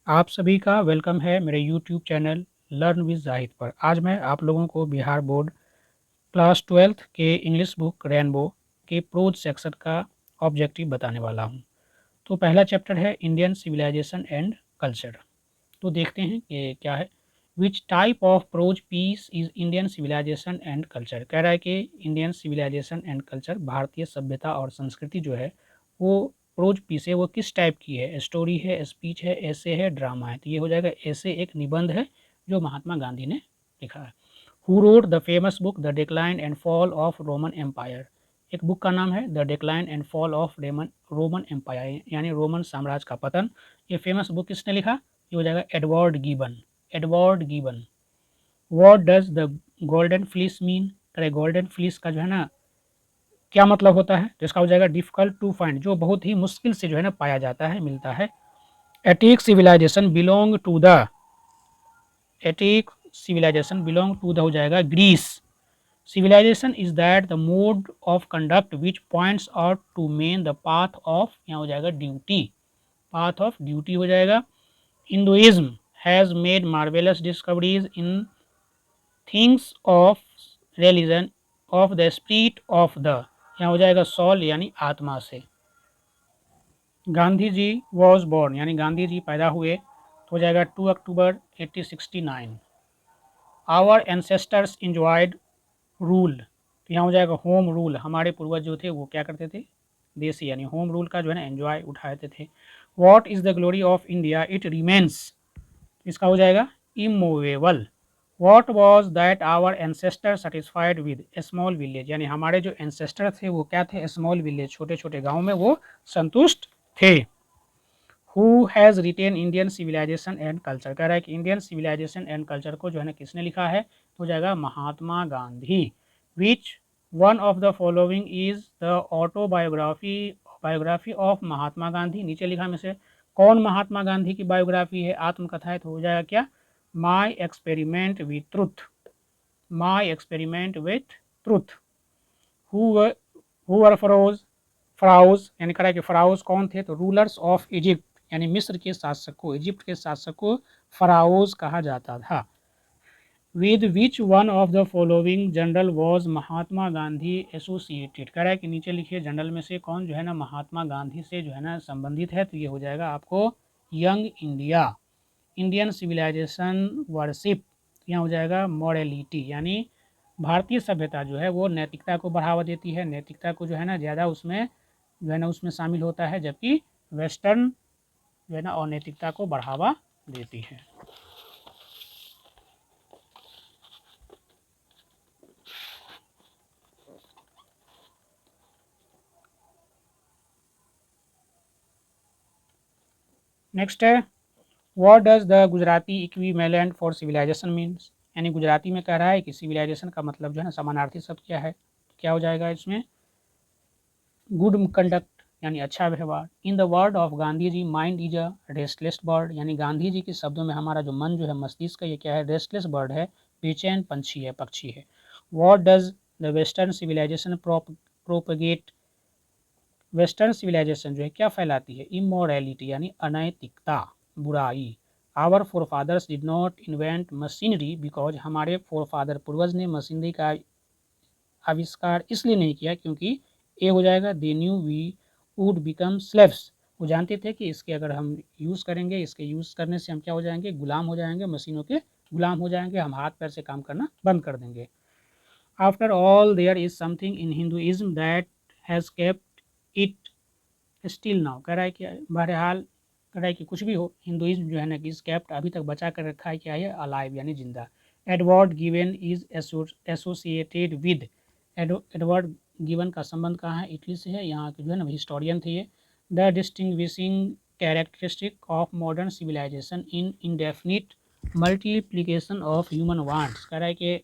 आप सभी का वेलकम है मेरे YouTube channel learn with Zahid पर। आज मैं आप लोगों को बिहार बोर्ड क्लास 12th के इंग्लिश बुक रेनबो के प्रोज सेक्शन का ऑब्जेक्टिव बताने वाला हूं। तो पहला चैप्टर है इंडियन सिविलाइजेशन एंड कल्चर। तो देखते हैं कि क्या है। Which type of prose piece is Indian civilization and culture. कह रहा है कि इंडियन सिविलाइजेशन एंड कल्चर, भारतीय सभ्यता और संस्कृति जो है वो प्रोज पीस है, वो किस टाइप की है। स्टोरी है, स्पीच है, ऐसे है, ड्रामा है। तो ये हो जाएगा ऐसे, एक निबंध है जो महात्मा गांधी ने लिखा है। Who wrote the famous book the decline and fall of Roman empire. एक बुक का नाम है the decline and fall of Roman empire, यानी रोमन साम्राज्य का पतन। ये फेमस बुक किसने लिखा? ये हो जाएगा Edward gibbon. Edward gibbon. What does the golden fleece mean. अरे गोल्डन फ्लीस का जो है ना क्या मतलब होता है, तो इसका हो जाएगा डिफिकल्ट टू फाइंड, जो बहुत ही मुश्किल से जो है ना पाया जाता है, मिलता है। Attic civilization belong to the. Attic civilization belong to the हो जाएगा Greece. Civilization is that the mode of conduct which points out to man the path of, यहाँ हो जाएगा ड्यूटी। पाथ ऑफ ड्यूटी हो जाएगा। Hinduism has made marvellous discoveries in things of religion of the spirit of the, यहाँ हो जाएगा sol यानी आत्मा से। गांधी जी वॉज बोर्न, यानी गांधी जी पैदा हुए, तो हो जाएगा 2 अक्टूबर 1869। आवर एंसेस्टर्स इंजॉयड रूल, तो यहाँ हो जाएगा होम रूल। हमारे पूर्वज जो थे वो क्या करते थे, देसी यानी होम रूल का जो है ना एंजॉय उठाते थे। What is the glory of India, it remains, इसका हो जाएगा immovable. What was that our ancestor satisfied with small village, यानी हमारे जो एंसेस्टर थे वो क्या थे, स्मॉल विलेज, छोटे छोटे गाँव में वो संतुष्ट थे। Who has written Indian civilization and culture, कह रहा है कि इंडियन सिविलाइजेशन एंड कल्चर को जो है ना किसने लिखा है, तो हो जाएगा Mahatma Gandhi. Which one of the following is the autobiography, biography of Mahatma Gandhi, नीचे लिखा में से कौन महात्मा गांधी की बायोग्राफी है, आत्मकथा है, तो हो जाएगा क्या, my experiment with truth. My experiment with truth. Who were फरोज, फराउज, यानी कह रहा है कि फराउज कौन थे, तो रूलर्स ऑफ इजिप्ट, यानी मिस्र के शासक को, इजिप्ट के शासक को फराउज कहा जाता था। With which one of the following general was Mahatma Gandhi associated, कह रहा है कि नीचे लिखिए जनरल में से कौन जो है ना महात्मा गांधी से जो है ना संबंधित है, तो ये हो जाएगा आपको Young India. Indian civilization worship, यहाँ हो जाएगा मॉरलिटी, यानी भारतीय सभ्यता जो है वो नैतिकता को बढ़ावा देती है, नैतिकता को जो है ना ज़्यादा उसमें जो है ना उसमें शामिल होता है, जबकि वेस्टर्न जो है ना अनैतिकता को बढ़ावा देती है। नेक्स्ट है what does the Gujarati equivalent for civilization means, यानी गुजराती में कह रहा है कि सिविलाइजेशन का मतलब जो है ना समानार्थी शब्द क्या है, तो क्या हो जाएगा इसमें गुड कंडक्ट, यानी अच्छा व्यवहार। In the word of Gandhi ji mind is a restless bird, यानी गांधी जी के शब्दों में हमारा जो मन जो है, मस्तिष्क ये क्या है, रेस्टलेस बर्ड है, बेचैन पंछी है, पक्षी है। What does the western civilisation propagate, western civilisation जो है क्या फैलाती है, इमोरलिटी, यानी अनैतिकता, बुराई। Our forefathers did not invent machinery because, हमारे फोरफादर पूर्वज ने मशीनरी का आविष्कार इसलिए नहीं किया क्योंकि ए हो जाएगा they knew we would become slaves, वो जानते थे कि इसके अगर हम यूज़ करेंगे, इसके यूज़ करने से हम क्या हो जाएंगे, गुलाम हो जाएंगे, मशीनों के गुलाम हो जाएंगे, हम हाथ पैर से काम करना बंद कर देंगे। After all there is something in Hinduism that has kept it still now, कह रहा है कि बहरहाल कह रहा है कि कुछ भी हो, हिंदुइज्म जो है ना कि इस कैप्ट अभी तक बचा कर रखा है, क्या है, अलाइव यानी जिंदा। Edward given is associated with, Edward given का संबंध कहाँ है, इटली से है, यहाँ के जो है ना हिस्टोरियन थे ये। The distinguishing characteristic of modern civilization in indefinite multiplication of human wants, कह रहा है कि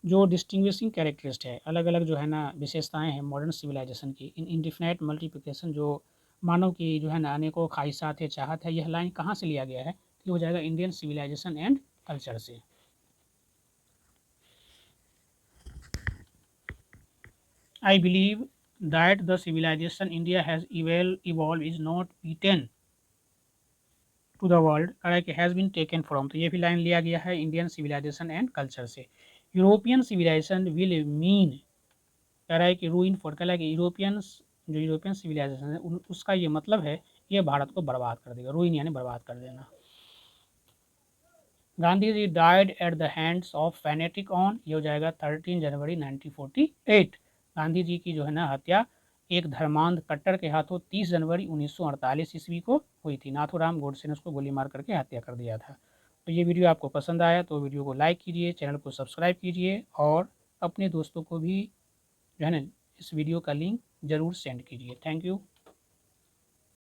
जो डिस्टिंग्विशिंग कैरेक्टरिस्ट है, अलग अलग जो है ना विशेषताएं हैं मॉडर्न सिविलाइजेशन की, इन इंडिफिनाइट मल्टीप्लिकेशन, जो मानव की जो है ना अनेकों ख्वाहिशात है, चाहत है, यह लाइन कहाँ से लिया गया है, ये हो जाएगा इंडियन सिविलाइजेशन एंड कल्चर से। I believe that the civilization India has evolve is not beaten to the world कह रहा है कि हैज़ बीन टेकन फ्रॉम, तो ये भी लाइन लिया गया है इंडियन सिविलाइजेशन एंड कल्चर से। यूरोपियन सिविलाइजेशन विल मीन, कह रहा है कि रूइन फॉर, कह रहा है कि यूरोपियंस, जो यूरोपियन सिविलाइजेशन है उसका ये मतलब है ये भारत को बर्बाद कर देगा, रूइन यानी बर्बाद कर देना। Gandhi ji died at the hands of fanatic on, ये हो जाएगा 13 जनवरी 1948। गांधी जी की जो है ना हत्या एक धर्मांध कट्टर के हाथों 30 जनवरी 1948 ईस्वी को हुई थी। नाथूराम गोडसे ने उसको गोली मार करके हत्या कर दिया था। तो ये वीडियो आपको पसंद आया तो वीडियो को लाइक कीजिए, चैनल को सब्सक्राइब कीजिए और अपने दोस्तों को भी जो है ना इस वीडियो का लिंक ज़रूर सेंड कीजिए। Thank you.